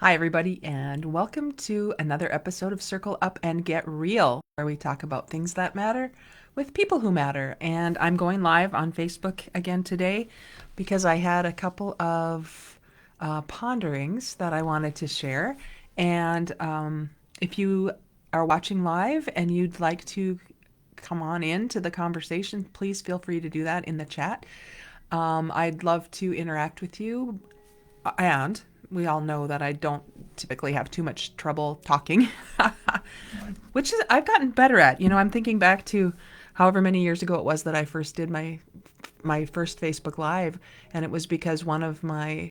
Hi, everybody, and welcome to another episode of Circle Up and Get Real, where we talk about things that matter with people who matter. And I'm going live on Facebook again today because I had a couple of ponderings that I wanted to share. And if you are watching live and you'd like to come on into the conversation, please feel free to do that in the chat. I'd love to interact with you, and we all know that I don't typically have too much trouble talking, which is I've gotten better at. I'm thinking back to however many years ago it was that I first did my first Facebook Live, and it was because one of my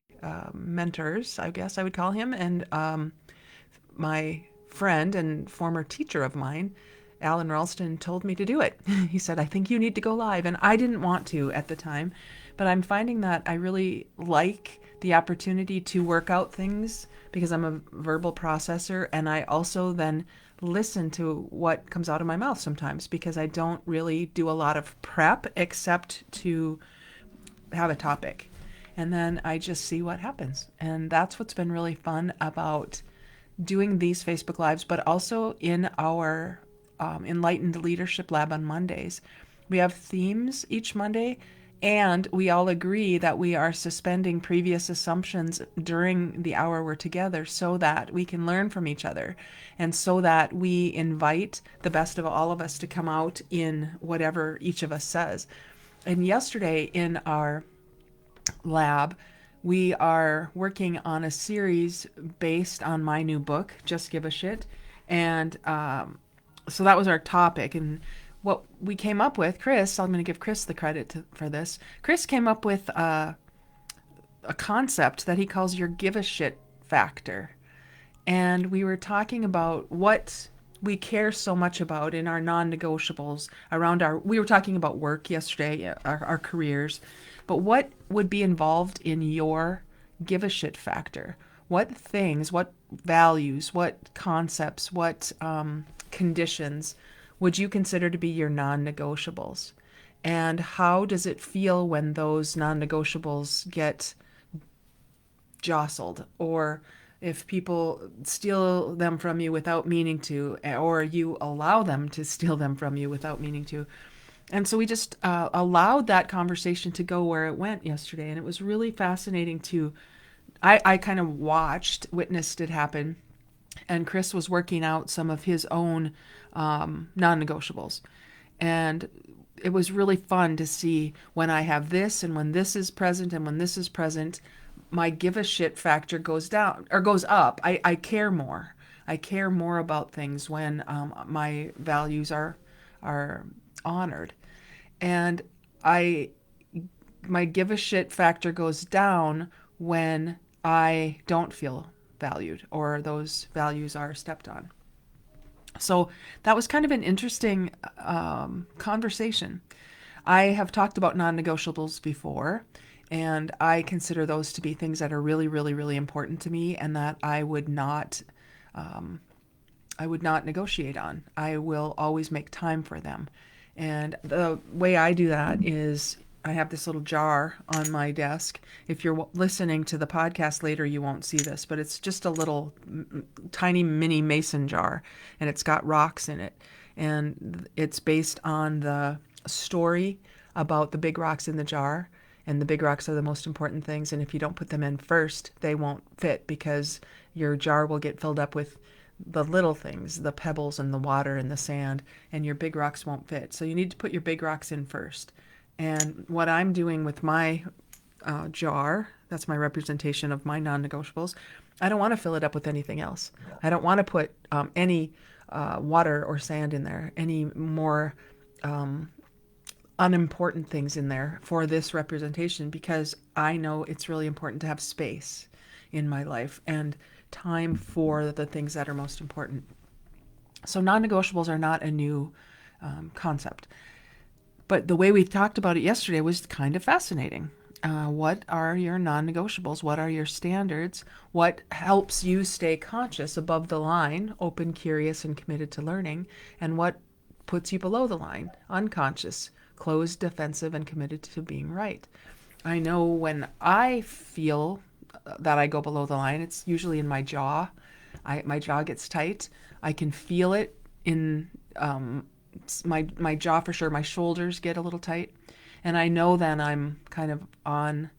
mentors, I guess I would call him, and my friend and former teacher of mine, Alan Ralston, told me to do it. He said, "I think you need to go live," and I didn't want to at the time, but I'm finding that I really like the opportunity to work out things because I'm a verbal processor, and I also then listen to what comes out of my mouth sometimes because I don't really do a lot of prep except to have a topic. And then I just see what happens. And that's what's been really fun about doing these Facebook Lives, but also in our Enlightened Leadership Lab on Mondays. We have themes each Monday, and we all agree that we are suspending previous assumptions during the hour we're together so that we can learn from each other and so that we invite the best of all of us to come out in whatever each of us says. And yesterday in our lab, we are working on a series based on my new book, Just Give a Shit. And so that was our topic. And what we came up with, Chris, I'm going to give Chris the credit for this. Chris came up with a concept that he calls your give a shit factor. And we were talking about what we care so much about in our non-negotiables around we were talking about work yesterday, our careers, but what would be involved in your give a shit factor? What things, what values, what concepts, what conditions would you consider to be your non-negotiables? And how does it feel when those non-negotiables get jostled, or if people steal them from you without meaning to, or you allow them to steal them from you without meaning to? And so we just allowed that conversation to go where it went yesterday. And it was really fascinating to, I kind of witnessed it happen. And Chris was working out some of his own non-negotiables. And it was really fun to see when I have this and when this is present and when this is present, my give a shit factor goes down or goes up. I care more. I care more about things when my values are honored. And my give a shit factor goes down when I don't feel valued or those values are stepped on. So that was kind of an interesting conversation. I have talked about non-negotiables before, and I consider those to be things that are really, really, really important to me, and that I would not negotiate on. I will always make time for them. And the way I do that is I have this little jar on my desk. If you're listening to the podcast later, you won't see this, but it's just a little tiny mini mason jar, and it's got rocks in it. And it's based on the story about the big rocks in the jar. And the big rocks are the most important things. And if you don't put them in first, they won't fit because your jar will get filled up with the little things, the pebbles and the water and the sand, and your big rocks won't fit. So you need to put your big rocks in first. And what I'm doing with my jar, that's my representation of my non-negotiables, I don't want to fill it up with anything else. I don't want to put any water or sand in there, any more unimportant things in there for this representation, because I know it's really important to have space in my life and time for the things that are most important. So non-negotiables are not a new concept. But the way we talked about it yesterday was kind of fascinating. What are your non-negotiables? What are your standards? What helps you stay conscious above the line, open, curious, and committed to learning? And what puts you below the line, unconscious, closed, defensive, and committed to being right? I know when I feel that I go below the line. It's usually in my jaw. My jaw gets tight. I can feel it in my jaw for sure. My shoulders get a little tight, and I know then I'm kind of on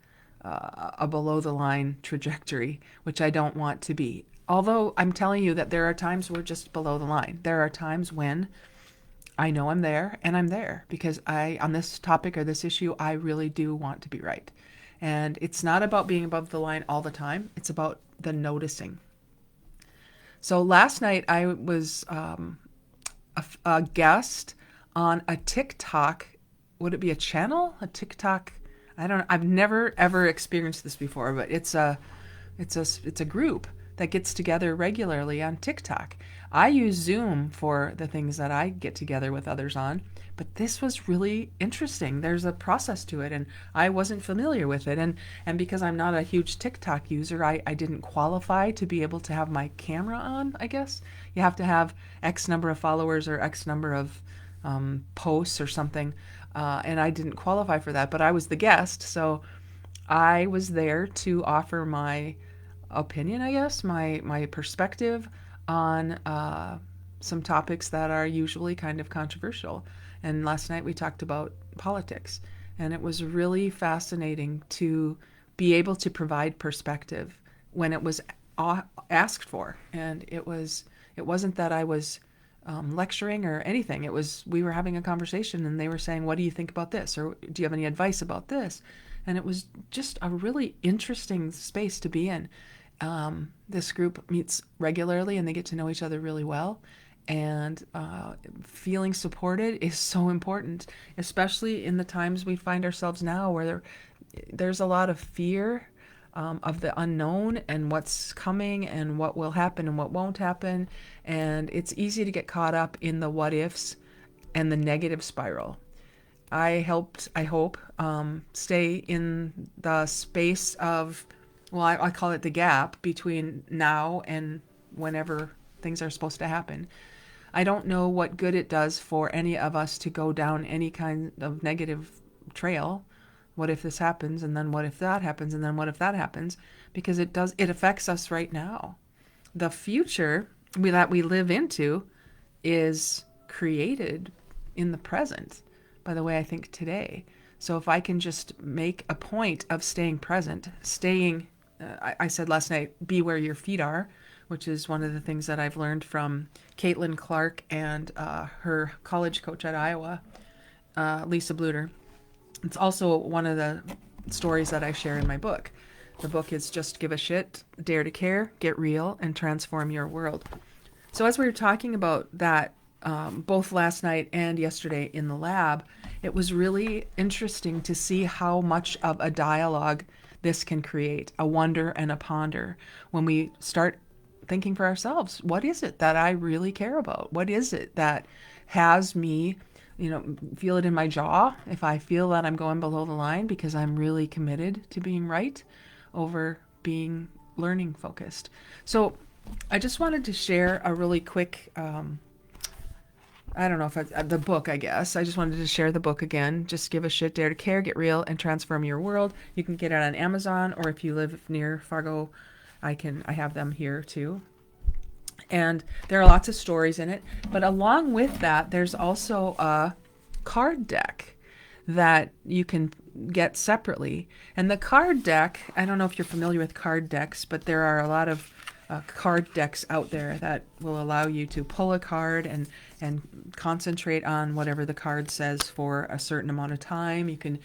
a below the line trajectory, which I don't want to be. Although I'm telling you that there are times we're just below the line. There are times when I know I'm there, and I'm there because on this topic or this issue, I really do want to be right. And it's not about being above the line all the time. It's about the noticing. So last night I was a guest on a TikTok. Would it be a channel? A TikTok? I don't know. I've never ever experienced this before, but it's a group that gets together regularly on TikTok. I use Zoom for the things that I get together with others on, but this was really interesting. There's a process to it, and I wasn't familiar with it. And because I'm not a huge TikTok user, I didn't qualify to be able to have my camera on, I guess. You have to have X number of followers or X number of posts or something, and I didn't qualify for that, but I was the guest, so I was there to offer my opinion, I guess, my perspective on some topics that are usually kind of controversial. And last night we talked about politics, and it was really fascinating to be able to provide perspective when it was asked for. And it wasn't that I was lecturing or anything. It was, we were having a conversation, and they were saying, "What do you think about this?" Or, "Do you have any advice about this?" And it was just a really interesting space to be in. This group meets regularly, and they get to know each other really well. And feeling supported is so important, especially in the times we find ourselves now, where there's a lot of fear of the unknown and what's coming and what will happen and what won't happen. And it's easy to get caught up in the what ifs and the negative spiral. I hope, stay in the space of, well, I call it the gap between now and whenever things are supposed to happen. I don't know what good it does for any of us to go down any kind of negative trail. What if this happens? And then what if that happens? And then what if that happens? Because it affects us right now. The future that we live into is created in the present by the way I think today. So if I can just make a point of staying present, I said last night, be where your feet are, which is one of the things that I've learned from Caitlin Clark and her college coach at Iowa, Lisa Bluter. It's also one of the stories that I share in my book. The book is Just Give a Shit, Dare to Care, Get Real, and Transform Your World. So as we were talking about that, both last night and yesterday in the lab, it was really interesting to see how much of a dialogue this can create, a wonder and a ponder, when we start thinking for ourselves, what is it that I really care about? What is it that has me, feel it in my jaw if I feel that I'm going below the line because I'm really committed to being right over being learning focused. So I just wanted to share a really quick, I don't know if the book, I guess. I just wanted to share the book again. Just Give a Shit, Dare to Care, Get Real, and Transform Your World. You can get it on Amazon, or if you live near Fargo, I have them here too. And there are lots of stories in it. But along with that, there's also a card deck that you can get separately. And the card deck, I don't know if you're familiar with card decks, but there are a lot of card decks out there that will allow you to pull a card and concentrate on whatever the card says for a certain amount of time. You can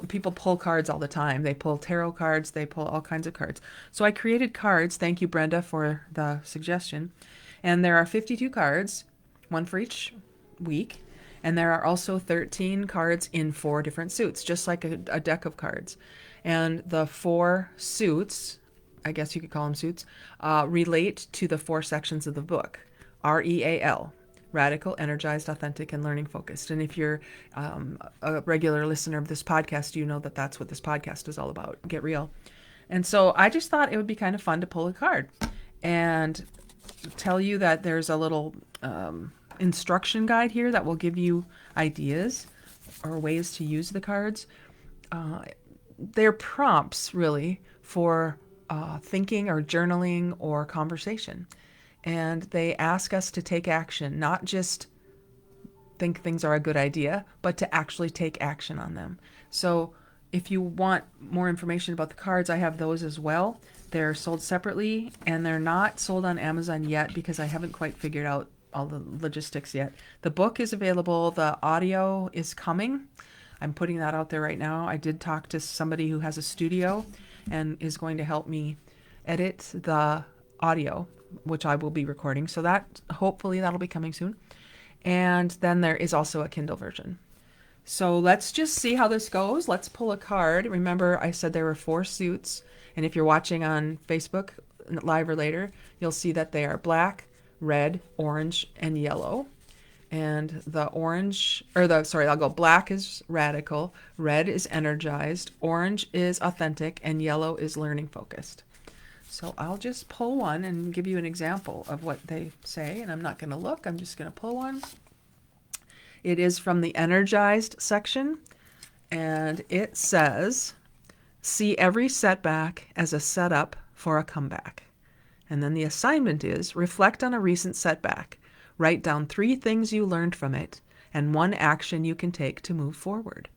people pull cards all the time. They pull tarot cards, they pull all kinds of cards. So I created cards. Thank you, Brenda, for the suggestion. And there are 52 cards, one for each week. And there are also 13 cards in 4 different suits, just like a deck of cards. And the 4 suits, I guess you could call them suits, relate to the 4 sections of the book. REAL, radical, energized, authentic, and learning focused. And if you're a regular listener of this podcast, you know that that's what this podcast is all about, Get Real. And so I just thought it would be kind of fun to pull a card and tell you that there's a little instruction guide here that will give you ideas or ways to use the cards. They're prompts, really, for thinking or journaling or conversation. And they ask us to take action, not just think things are a good idea, but to actually take action on them. So if you want more information about the cards, I have those as well. They're sold separately and they're not sold on Amazon yet because I haven't quite figured out all the logistics yet. The book is available. The audio is coming. I'm putting that out there right now. I did talk to somebody who has a studio and is going to help me edit the audio, which I will be recording. So that hopefully that'll be coming soon. And then there is also a Kindle version. So let's just see how this goes. Let's pull a card. Remember, I said there were 4 suits. And if you're watching on Facebook live or later, you'll see that they are black, red, orange, and yellow. And the orange, I'll go black is radical, red is energized, orange is authentic, and yellow is learning focused. So I'll just pull one and give you an example of what they say. And I'm not going to look, I'm just going to pull one. It is from the energized section. And it says, see every setback as a setup for a comeback. And then the assignment is reflect on a recent setback. Write down 3 things you learned from it and 1 action you can take to move forward.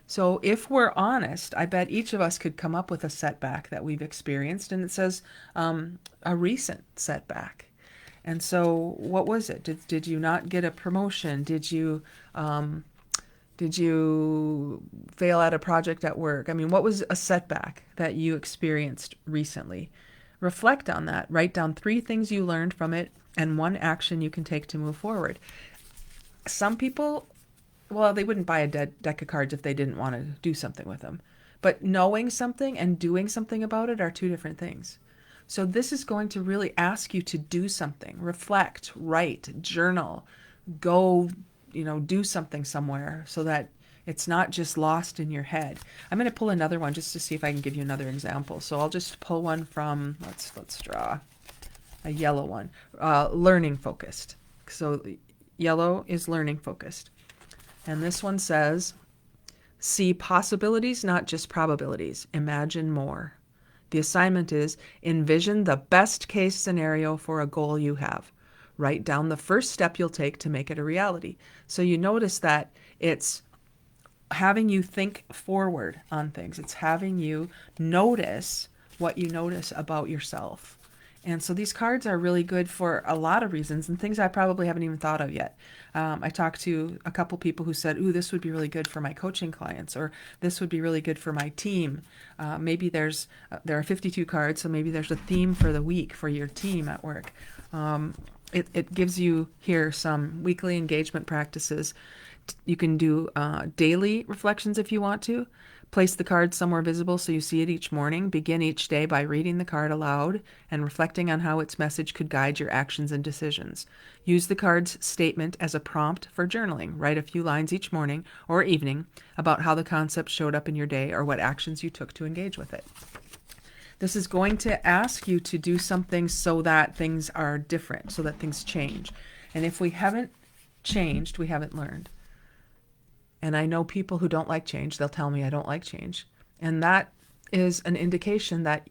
So if we're honest, I bet each of us could come up with a setback that we've experienced, and it says a recent setback. And so what was it? Did you not get a promotion? Did you fail at a project at work? I mean, what was a setback that you experienced recently? Reflect on that. Write down 3 things you learned from it and 1 action you can take to move forward. Some people, well, they wouldn't buy a deck of cards if they didn't want to do something with them. But knowing something and doing something about it are 2 different things. So this is going to really ask you to do something. Reflect, write, journal, go, do something somewhere so that it's not just lost in your head. I'm going to pull another one just to see if I can give you another example. So I'll just pull one from, let's draw a yellow one, learning focused. So yellow is learning focused. And this one says, see possibilities, not just probabilities. Imagine more. The assignment is envision the best case scenario for a goal you have. Write down the first step you'll take to make it a reality. So you notice that it's having you think forward on things. It's having you notice what you notice about yourself. And so these cards are really good for a lot of reasons and things I probably haven't even thought of yet. I talked to a couple people who said, ooh, this would be really good for my coaching clients, or this would be really good for my team. Maybe there are 52 cards, so maybe there's a theme for the week for your team at work. It gives you here some weekly engagement practices. You can do daily reflections if you want to. Place the card somewhere visible so you see it each morning. Begin each day by reading the card aloud and reflecting on how its message could guide your actions and decisions. Use the card's statement as a prompt for journaling. Write a few lines each morning or evening about how the concept showed up in your day or what actions you took to engage with it. This is going to ask you to do something so that things are different, so that things change. And if we haven't changed, we haven't learned. And I know people who don't like change. They'll tell me I don't like change. And that is an indication that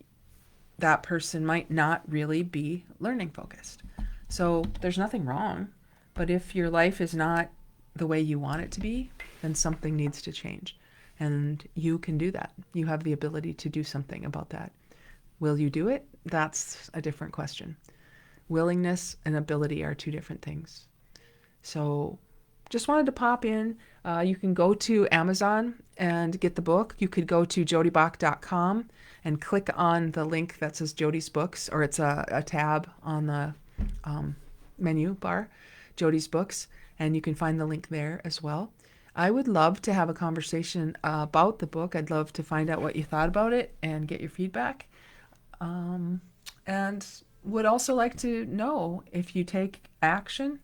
that person might not really be learning focused. So there's nothing wrong. But if your life is not the way you want it to be, then something needs to change. And you can do that. You have the ability to do something about that. Will you do it? That's a different question. Willingness and ability are 2 different things. So just wanted to pop in. You can go to Amazon and get the book. You could go to jodybach.com and click on the link that says Jody's Books, or it's a tab on the menu bar, Jody's Books, and you can find the link there as well. I would love to have a conversation about the book. I'd love to find out what you thought about it and get your feedback. And would also like to know if you take action,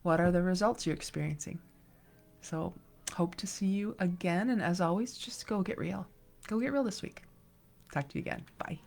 what are the results you're experiencing? So hope to see you again. And as always, just go get real. Go get real this week. Talk to you again. Bye.